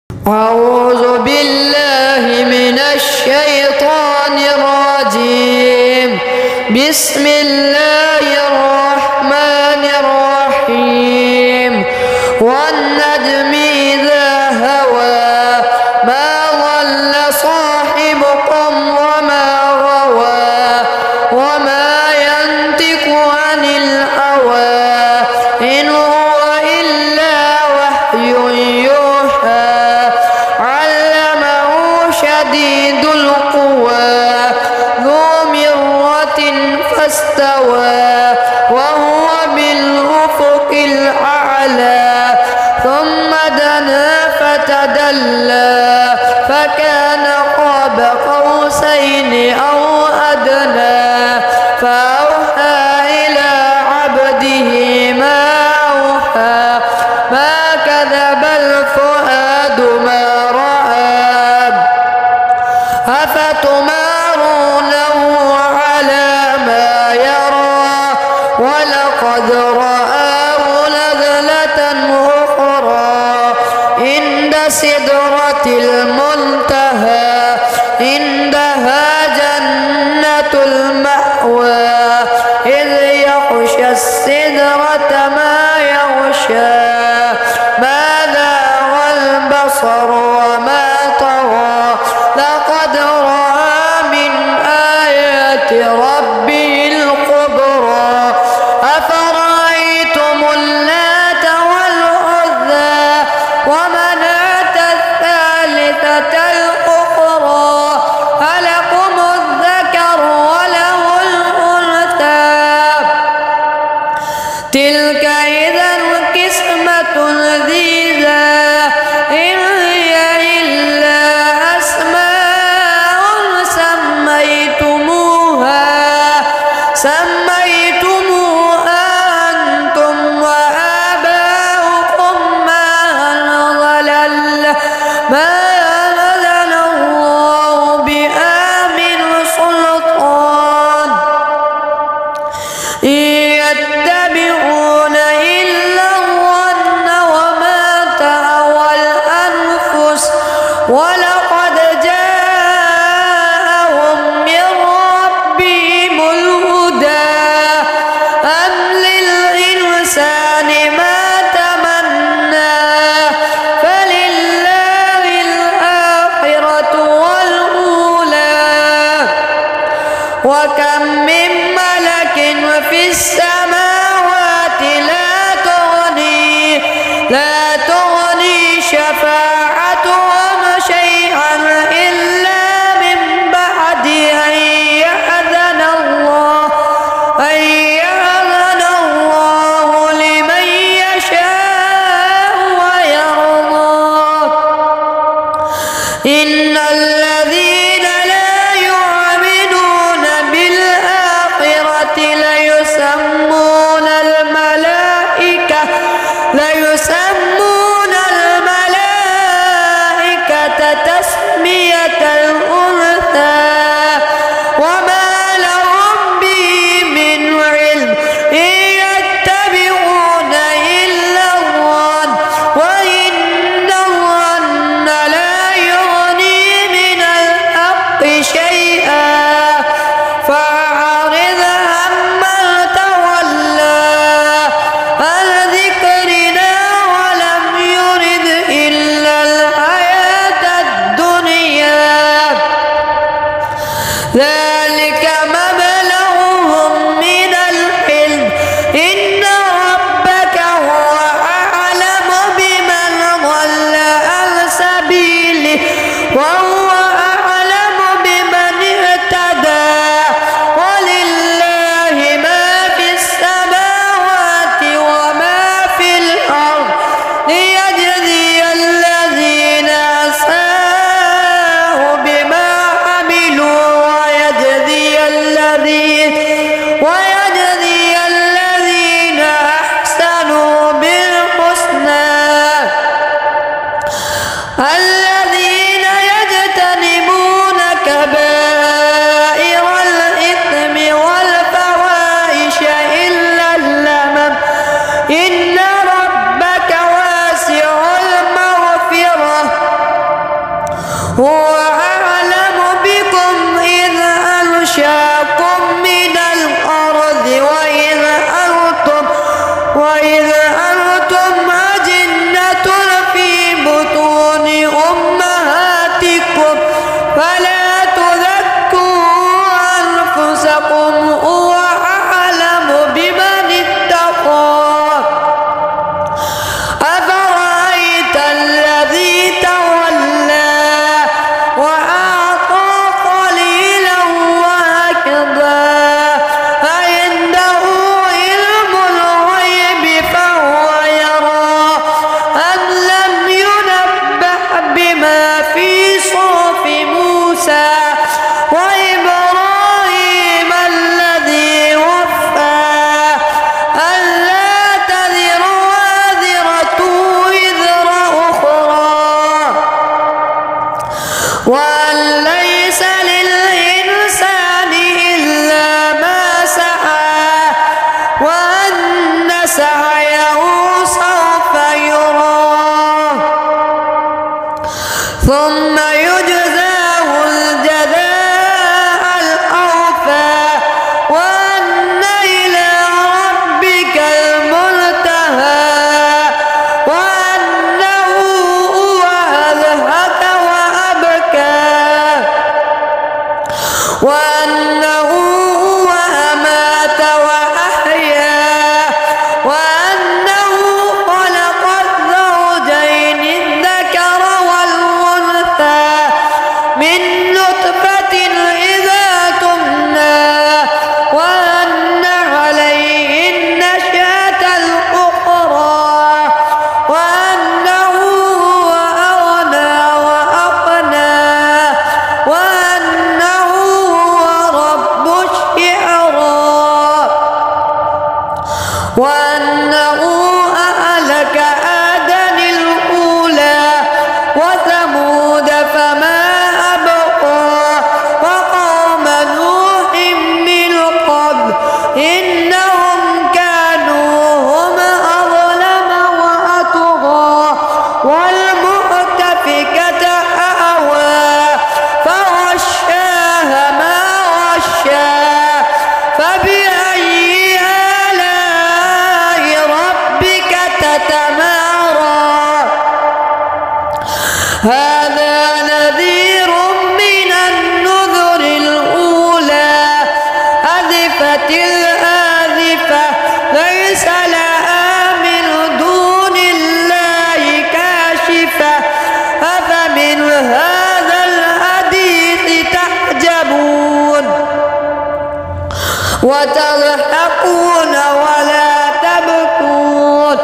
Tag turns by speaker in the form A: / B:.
A: أعوذ بالله من الشيطان الرجيم. بسم الله الرحمن الرحيم. والنجم إذا هوى ما ضل صاحبكم وما غوى وما ينطق عن الهوى إن هو إلا وحي يوحى. علمه شديد القوى ذو مرة فاستوى وهو بالأفق الأعلى. ثم دنا فتدلى فكان قاب قوسين أو أدنى. فأوحى إلى عبده ما أوحى. ما كذب الفؤاد ما رأى. أفتمارونه على ما يرى ولقد رآه نزلة أخرى عند سدرة المنتهى. عندها جنة المأوى إذ يغشى السدرة ما يغشى. ما زاغ البصر وما طغى. لقد رأى من آيات ربه الكبرى. أفرأيتم اللات والعزى ومناة الثالثة الأخرى. ألكم الذكر وله الأنثى. تلك إذا قسمة ضيزى. إن هي إلا أسماء سميتموها أنتم وآباؤكم ما أنزل الله بها من سلطان. إن يتبعون إلا الظن وما تهوى الأنفس ولقد جاءهم من ربهم الهدى. أم للإنسان ما تمنى. فلله الآخرة والأولى. وكم من ملك في السماوات لا تغني شفاعتهم شيئا إلا من بعد أن يأذن الله لمن يشاء ويرضى. إن الذين لا يؤمنون بالآخرة ليسمون الملائكة تسمية الأنثى وما لهم به من علم. إن يتبعون إلا الظن وإن الظن لا يغني من هو أعلم بكم إذ أنشأكم من الأرض وإذ أنتم أجنة في بطون أمهاتكم فلا تزكوا أنفسكم هو أعلم بمن اتقى. أفرأيت الذي تولى وأعطى قليلا وأكدى أعنده علم الغيب فهو يرى أم لم ينبأ بما في صحف موسى وإبراهيم الذي وفى ألا تزر وازرة وزر أخرى وأن ليس للإنسان إلا ما سعى وأن سعيه سوف يرى ثم يجزاه الجزاء الأوفى وأن إلى ربك المنتهى وأنه هو أضحك وأبكى وأنه هو أمات وأحيا وأنه خلق الزوجين الذكر والأنثى من نطفة إذا تمنى وأن عليه النشأة الأخرى وأنه هو أغنى وأقنى وأنه هو رب الشعرى وأنه أهلك عادا الأولى وثمود فما أبقى وقوم نوح من قبل إنهم كانوا هم أظلم وأطغى والمؤتفكة أهوى فغشاها ما غشا فبأي آلاء ربك تتمارى هذا نذير من النذر الأولى أزفت الآزفة ليس لها من دون الله كاشفة أفمن هذا الحديث تعجبون وتضحكون ولا تبكون